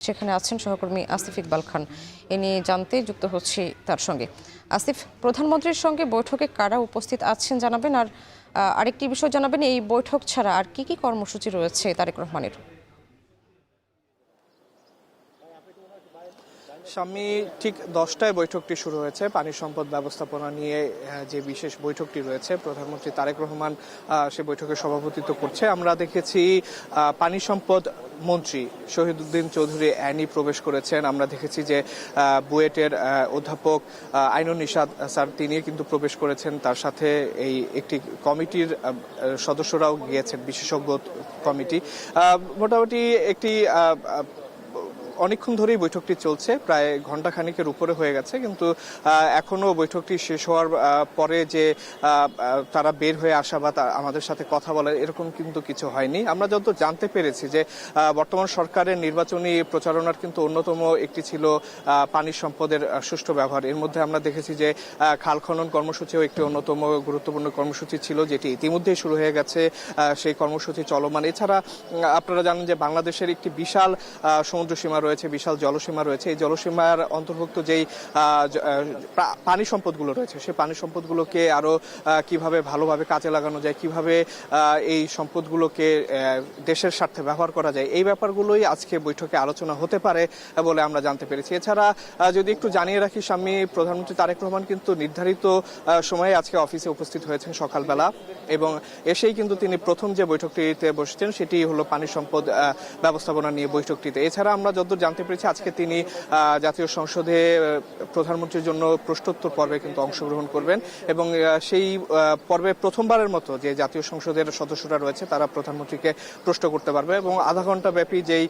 সেখানে আছেন সহকর্মী আসিফ ইকবাল খান। এ নিয়ে জানতে যুক্ত হচ্ছি তার সঙ্গে। আসিফ, প্রধানমন্ত্রীর সঙ্গে বৈঠকে কারা উপস্থিত আছেন জানাবেন, আর আরেকটি বিষয় জানাবেন, এই বৈঠক ছাড়া আর কি কি কর্মসূচি রয়েছে তারেক রহমানের? স্বামী ঠিক 10টায় বৈঠকটি শুরু হয়েছে। পানি সম্পদ ব্যবস্থাপনা নিয়ে যে বিশেষ বৈঠকটি রয়েছে, প্রধানমন্ত্রী তারেক রহমান সে বৈঠকে সভাপতিত্ব করছে। আমরা দেখেছি পানি সম্পদ মন্ত্রী শহীদুদ্দিন চৌধুরী অ্যানি প্রবেশ করেছেন। আমরা দেখেছি যে বুয়েটের অধ্যাপক আইনুন নিশাত স্যার তিনি কিন্তু প্রবেশ করেছেন। তার সাথে এই একটি কমিটির সদস্যরাও গিয়েছেন, বিশেষজ্ঞ কমিটি। মোটামুটি একটি অনেকক্ষণ ধরেই বৈঠকটি চলছে, প্রায় ঘণ্টাখানিকের উপরে হয়ে গেছে, কিন্তু এখনো বৈঠকটি শেষ হওয়ার পরে যে তারা বের হয়ে আসা বা আমাদের সাথে কথা বলার এরকম কিন্তু কিছু হয়নি। আমরা যত জানতে পেরেছি যে বর্তমান সরকারের নির্বাচনী প্রচারণার কিন্তু অন্যতম একটি ছিল পানি সম্পদের সুষ্ঠু ব্যবহার। এর মধ্যে আমরা দেখেছি যে খাল খনন কর্মসূচিও একটি অন্যতম গুরুত্বপূর্ণ কর্মসূচি ছিল, যেটি ইতিমধ্যেই শুরু হয়ে গেছে, সেই কর্মসূচি চলমান। এছাড়া আপনারা জানেন যে বাংলাদেশের একটি বিশাল সমুদ্র সীমা রয়েছে, বিশাল জলসীমা রয়েছে। এই জলসীমার অন্তর্ভুক্ত যেই পানি সম্পদগুলো রয়েছে, সেই পানি সম্পদগুলোকে আরো কিভাবে ভালোভাবে কাজে লাগানো যায়, কিভাবে এই সম্পদগুলোকে দেশের স্বার্থে ব্যবহার করা যায়, এই ব্যাপারগুলোই আজকে বৈঠকে আলোচনা হতে পারে বলে আমরা জানতে পেরেছি। এছাড়া যদি একটু জানিয়ে রাখি স্বামী, প্রধানমন্ত্রী তারেক রহমান কিন্তু নির্ধারিত সময়ে আজকে অফিসে উপস্থিত হয়েছেন সকালবেলা, এবং এসেই কিন্তু তিনি প্রথম যে বৈঠকটিতে বসছেন সেটি হলো পানি সম্পদ ব্যবস্থাপনা নিয়ে বৈঠকটিতে। এছাড়া আমরা যতদূর জানতে পেরেছি আজকে তিনি জাতীয় সংসদে প্রধানমন্ত্রীর জন্য প্রশ্নোত্তর পর্বে কিন্তু অংশগ্রহণ করবেন, এবং সেই পর্বে প্রথমবারের মতো যে জাতীয় সংসদের সদস্যরা রয়েছে তারা প্রধানমন্ত্রীকে প্রশ্ন করতে পারবে, এবং আধা ঘন্টা ব্যাপী যেই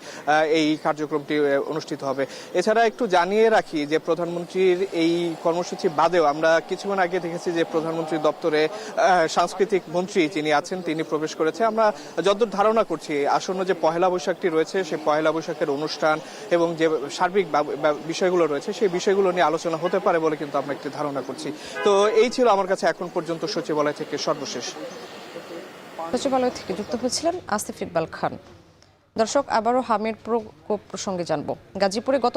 এই কার্যক্রমটি অনুষ্ঠিত হবে। এছাড়া একটু জানিয়ে রাখি যে প্রধানমন্ত্রীর এই কর্মসূচি বাদেও আমরা কিছুক্ষণ আগে দেখেছি যে প্রধানমন্ত্রীর দপ্তরে সাংস্কৃতিক মন্ত্রী যিনি আছেন তিনি প্রবেশ করেছে। আমরা যতদূর ধারণা করছি আসন্ন যে পহেলা বৈশাখটি রয়েছে সেই পহেলা বৈশাখের অনুষ্ঠান এবং যে সার্বিক বিষয়গুলো রয়েছে সেই বিষয়গুলো নিয়ে আলোচনা হতে পারে বলে কিন্তু আমরা একটি ধারণা করছি। তো এই ছিল আমার কাছে এখন পর্যন্ত সচিবালয় থেকে সর্বশেষ। সচিবালয় থেকে যুক্ত হয়েছিলেন আসিফ ইকবাল খান। দর্শক, আবারও হামির প্রকোপ প্রসঙ্গে জানবো। গাজীপুরে গত